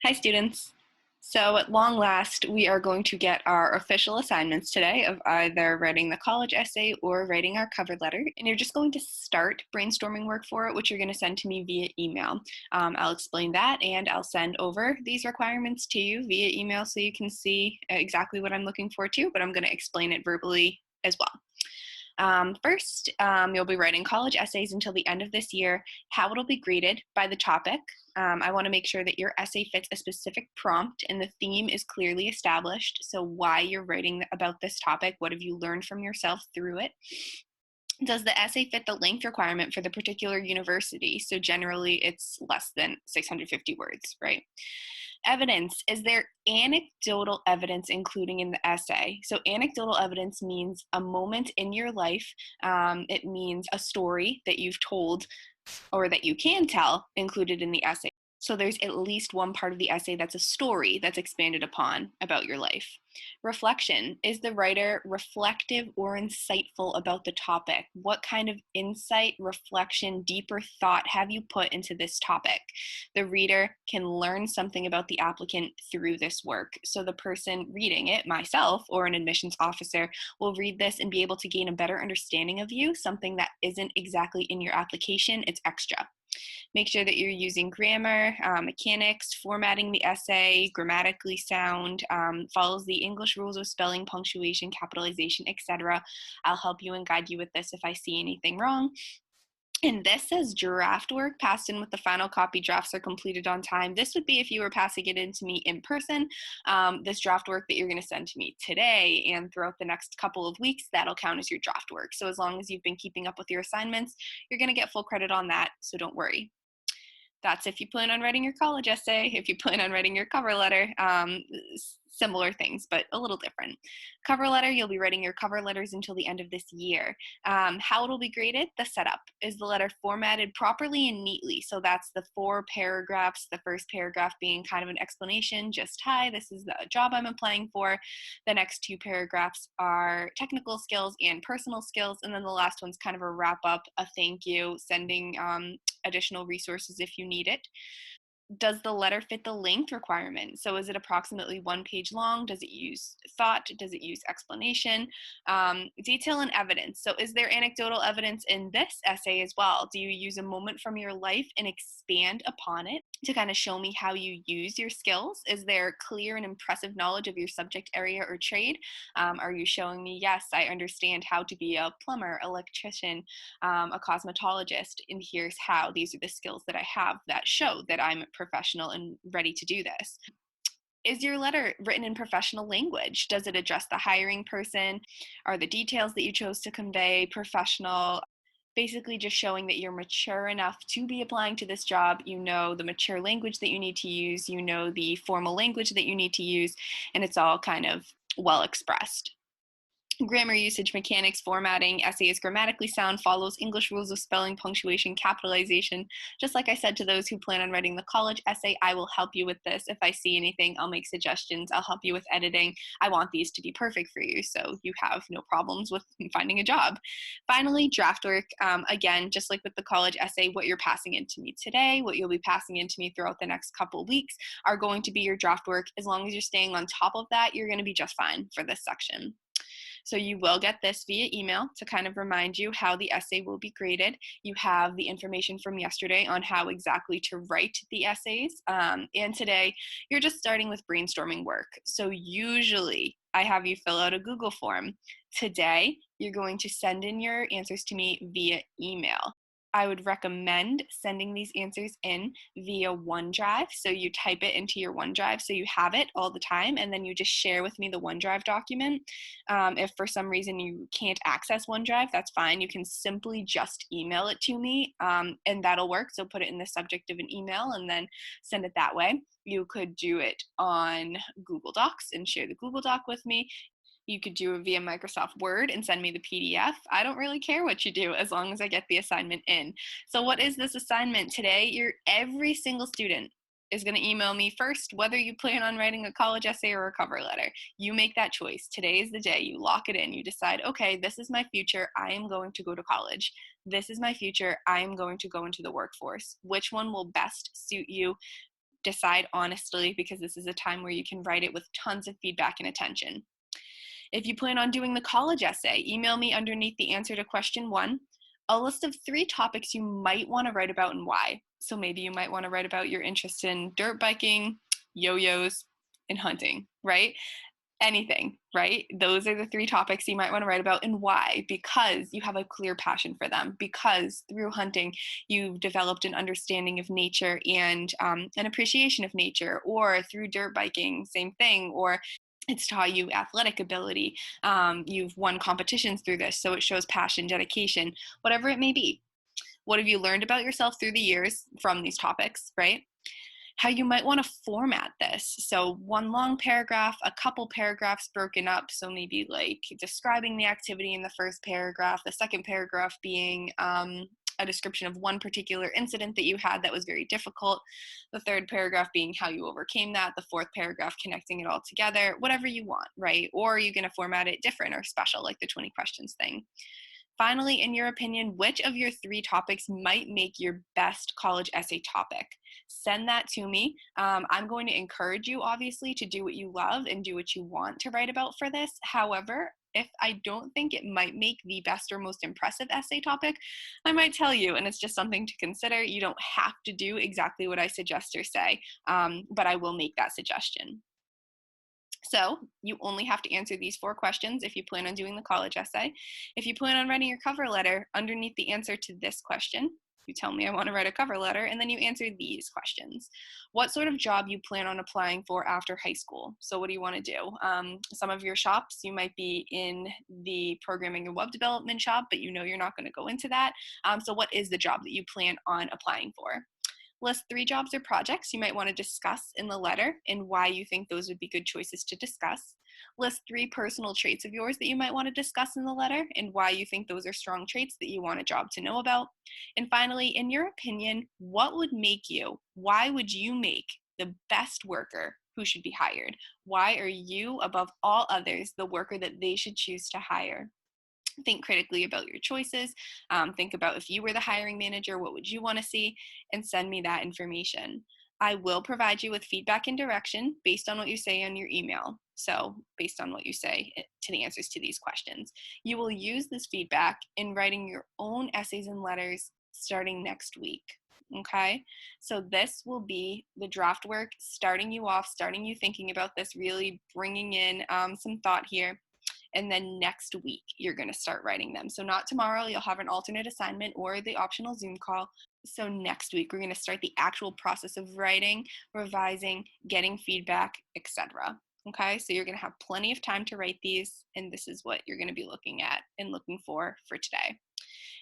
Hi, students. So at long last, we are going to get our official assignments today of either writing the college essay or writing our cover letter. And you're just going to start brainstorming work for it, which you're going to send to me via email. I'll explain that, and I'll send over these requirements to you via email so you can see exactly what I'm looking for too, but I'm going to explain it verbally as well. First, you'll be writing college essays until the end of this year. How it'll be graded by the topic. I want to make sure that your essay fits a specific prompt and the theme is clearly established. So why you're writing about this topic, what have you learned from yourself through it? Does the essay fit the length requirement for the particular university? So generally it's less than 650 words, right? Evidence. Is there anecdotal evidence including in the essay? So anecdotal evidence means a moment in your life. It means a story that you've told or that you can tell included in the essay. So there's at least one part of the essay that's a story that's expanded upon about your life. Reflection. Is the writer reflective or insightful about the topic? What kind of insight, reflection, deeper thought have you put into this topic? The reader can learn something about the applicant through this work. So the person reading it, myself or an admissions officer, will read this and be able to gain a better understanding of you, something that isn't exactly in your application, it's extra. Make sure that you're using grammar, mechanics, formatting the essay, grammatically sound, follows the English rules of spelling, punctuation, capitalization, etc. I'll help you and guide you with this if I see anything wrong. And this says draft work passed in with the final copy. Drafts are completed on time. This would be if you were passing it in to me in person. This draft work that you're going to send to me today and throughout the next couple of weeks, that'll count as your draft work. So as long as you've been keeping up with your assignments, you're going to get full credit on that, so don't worry. That's if you plan on writing your college essay. If you plan on writing your cover letter, similar things, but a little different. Cover letter, you'll be writing your cover letters until the end of this year. How it'll be graded, the setup. Is the letter formatted properly and neatly? So that's the 4 paragraphs, the first paragraph being kind of an explanation, just, hi, this is the job I'm applying for. The next 2 paragraphs are technical skills and personal skills, and then the last one's kind of a wrap up, a thank you, sending additional resources if you need it. Does the letter fit the length requirement? So is it approximately 1 page long? Does it use thought? Does it use explanation? Detail and evidence. So is there anecdotal evidence in this essay as well? Do you use a moment from your life and expand upon it to kind of show me how you use your skills? Is there clear and impressive knowledge of your subject area or trade? Are you showing me, yes, I understand how to be a plumber, electrician, a cosmetologist, and here's how. These are the skills that I have that show that I'm professional and ready to do this. Is your letter written in professional language? Does it address the hiring person? Are the details that you chose to convey professional? Basically just showing that you're mature enough to be applying to this job. You know the mature language that you need to use, you know the formal language that you need to use, and it's all kind of well expressed. Grammar usage, mechanics, formatting. Essay is grammatically sound, follows English rules of spelling, punctuation, capitalization. Just like I said to those who plan on writing the college essay, I will help you with this. If I see anything, I'll make suggestions. I'll help you with editing. I want these to be perfect for you so you have no problems with finding a job. Finally, draft work. Again, just like with the college essay, what you're passing into me today, what you'll be passing into me throughout the next couple of weeks are going to be your draft work. As long as you're staying on top of that, you're going to be just fine for this section. So you will get this via email to kind of remind you how the essay will be graded. You have the information from yesterday on how exactly to write the essays. And today, you're just starting with brainstorming work. So usually, I have you fill out a Google form. Today, you're going to send in your answers to me via email. I would recommend sending these answers in via OneDrive. So you type it into your OneDrive so you have it all the time, and then you just share with me the OneDrive document. If for some reason you can't access OneDrive, that's fine. You can simply just email it to me, and that'll work. So put it in the subject of an email and then send it that way. You could do it on Google Docs and share the Google Doc with me. You could do it via Microsoft Word and send me the PDF. I don't really care what you do as long as I get the assignment in. So what is this assignment today? Every single student is going to email me first, whether you plan on writing a college essay or a cover letter. You make that choice. Today is the day. You lock it in. You decide, okay, this is my future. I am going to go to college. This is my future. I am going to go into the workforce. Which one will best suit you? decide honestly, because this is a time where you can write it with tons of feedback and attention. If you plan on doing the college essay, email me underneath the answer to question 1 a list of 3 topics you might want to write about and why. So maybe you might want to write about your interest in dirt biking, yo-yos, and hunting, right? Anything, right? Those are the 3 topics you might want to write about and why, because you have a clear passion for them, because through hunting you've developed an understanding of nature and an appreciation of nature, or through dirt biking, same thing, or it's taught you athletic ability. You've won competitions through this, so it shows passion, dedication, whatever it may be. What have you learned about yourself through the years from these topics, right? How you might want to format this. So 1 long paragraph, a couple paragraphs broken up. So maybe like describing the activity in the first paragraph, the second paragraph being a description of 1 particular incident that you had that was very difficult, the third paragraph being how you overcame that, the fourth paragraph connecting it all together, whatever you want, right? Or are you going to format it different or special, like the 20 questions thing? Finally, in your opinion, which of your 3 topics might make your best college essay topic? Send that to me. I'm going to encourage you, obviously, to do what you love and do what you want to write about for this. However, if I don't think it might make the best or most impressive essay topic, I might tell you, and it's just something to consider. You don't have to do exactly what I suggest or say, but I will make that suggestion. So you only have to answer these 4 questions if you plan on doing the college essay. If you plan on writing your cover letter, underneath the answer to this question, you tell me I want to write a cover letter, and then you answer these questions. What sort of job you plan on applying for after high school? So what do you want to do? Some of your shops, you might be in the programming and web development shop, but you know you're not going to go into that. So what is the job that you plan on applying for? List 3 jobs or projects you might want to discuss in the letter and why you think those would be good choices to discuss. List 3 personal traits of yours that you might want to discuss in the letter and why you think those are strong traits that you want a job to know about. And finally, in your opinion, what would make you, why would you make the best worker who should be hired? Why are you, above all others, the worker that they should choose to hire? Think critically about your choices. Think about if you were the hiring manager, what would you want to see? And send me that information. I will provide you with feedback and direction based on what you say on your email. So based on what you say to the answers to these questions. You will use this feedback in writing your own essays and letters starting next week. Okay, so this will be the draft work, starting you off, starting you thinking about this, really bringing in some thought here. And then next week, you're going to start writing them. So not tomorrow, you'll have an alternate assignment or the optional Zoom call. So next week, we're going to start the actual process of writing, revising, getting feedback, etc. Okay, so you're going to have plenty of time to write these, and this is what you're going to be looking at and looking for today.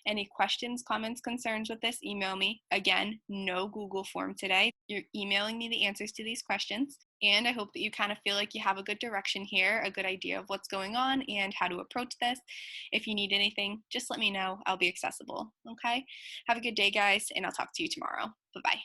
Any questions, comments, concerns with this, email me. Again, no Google form today. You're emailing me the answers to these questions. And I hope that you kind of feel like you have a good direction here, a good idea of what's going on and how to approach this. If you need anything, just let me know. I'll be accessible. Okay? Have a good day, guys, and I'll talk to you tomorrow. Bye-bye.